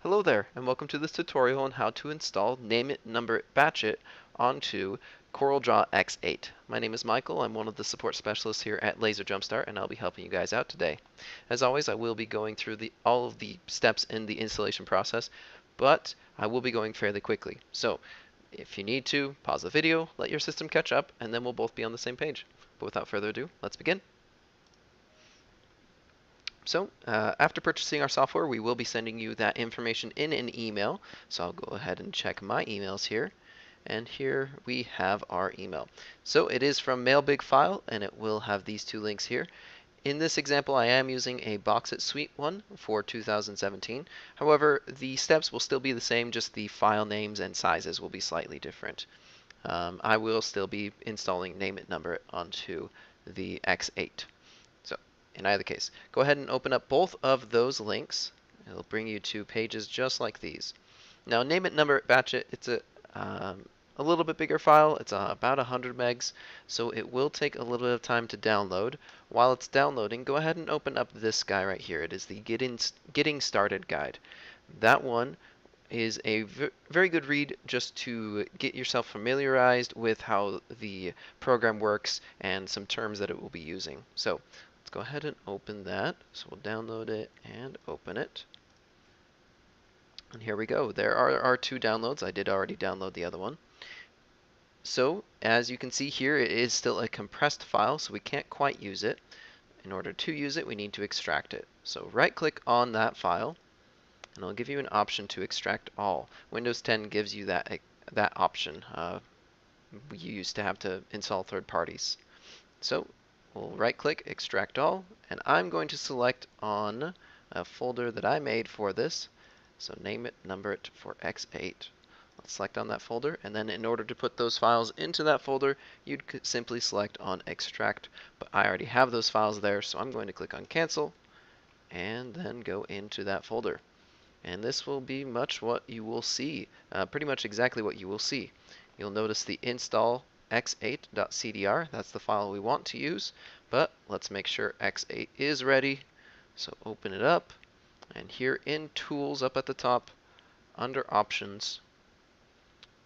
Hello there, and welcome to this tutorial on how to install Nameit Numberit Batchit onto CorelDRAW X8. My name is Michael. I'm one of the support specialists here at LaserJumpStart, and I'll be helping you guys out today. As always, I will be going through all of the steps in the installation process, but I will be going fairly quickly. So, if you need to, pause the video, let your system catch up, and then we'll both be on the same page. But without further ado, let's begin. So after purchasing our software, we will be sending you that information in an email. So I'll go ahead and check my emails here. And here we have our email. So it is from MailBigFile, and it will have these two links here. In this example, I am using a Box It Suite one for 2017. However, the steps will still be the same, just the file names and sizes will be slightly different. I will still be installing Nameit Numberit onto the X8. In either case, go ahead and open up both of those links. It'll bring you to pages just like these. Now, Nameit Numberit Batchit, it's a little bit bigger file. It's about 100 megs, so it will take a little bit of time to download. While it's downloading, go ahead and open up this guy right here. It is the Getting Started guide. That one is a very good read just to get yourself familiarized with how the program works and some terms that it will be using. So let's go ahead and open that. So we'll download it and open it. And here we go. There are our two downloads. I did already download the other one. So as you can see here, it is still a compressed file, so we can't quite use it. In order to use it, we need to extract it. So right click on that file, and it'll give you an option to extract all. Windows 10 gives you that option. We used to have to install third parties. So we'll right click, extract all, and I'm going to select on a folder that I made for this. So Nameit Numberit for X8. Let's select on that folder, and then in order to put those files into that folder, you'd simply select on extract, but I already have those files there, so I'm going to click on cancel and then go into that folder. And this will be much what you will see, pretty much exactly what you will see. You'll notice the install x8.cdr, that's the file we want to use, but let's make sure X8 is ready. So open it up, and here in Tools up at the top, under Options,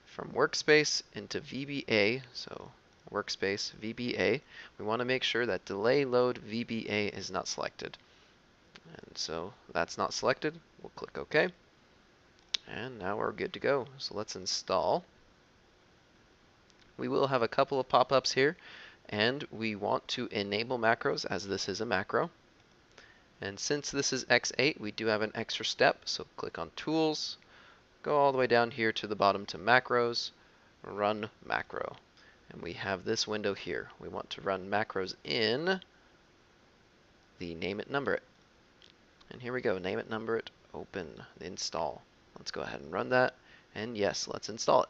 from Workspace into VBA, so Workspace, VBA, we want to make sure that Delay Load VBA is not selected. And so that's not selected. We'll click OK. And now we're good to go. So let's install. We will have a couple of pop-ups here, and we want to enable macros as this is a macro. And since this is X8, we do have an extra step, so click on Tools, go all the way down here to the bottom to Macros, Run Macro. And we have this window here. We want to run macros in the Nameit Numberit. And here we go, Nameit Numberit, open, install. Let's go ahead and run that, and yes, let's install it.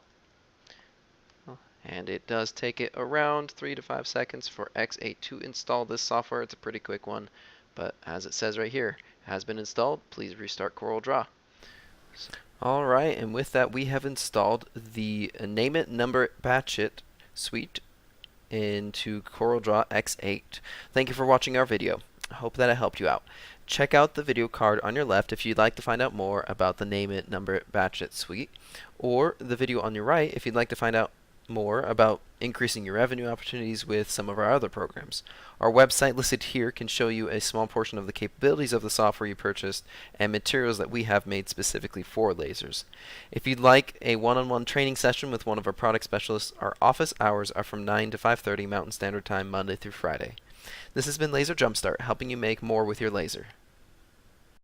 And it does take it around 3 to 5 seconds for X8 to install this software. It's a pretty quick one, but as it says right here, it has been installed. Please restart CorelDRAW. Alright, and with that we have installed the Nameit Numberit Batchit suite into CorelDRAW X8. Thank you for watching our video. I hope that it helped you out. Check out the video card on your left if you'd like to find out more about the Nameit Numberit Batchit suite, or the video on your right if you'd like to find out more about increasing your revenue opportunities with some of our other programs. Our website listed here can show you a small portion of the capabilities of the software you purchased and materials that we have made specifically for lasers. If you'd like a one-on-one training session with one of our product specialists, our office hours are from 9 to 5:30 Mountain Standard Time, Monday through Friday. This has been LaserJumpStart, helping you make more with your laser.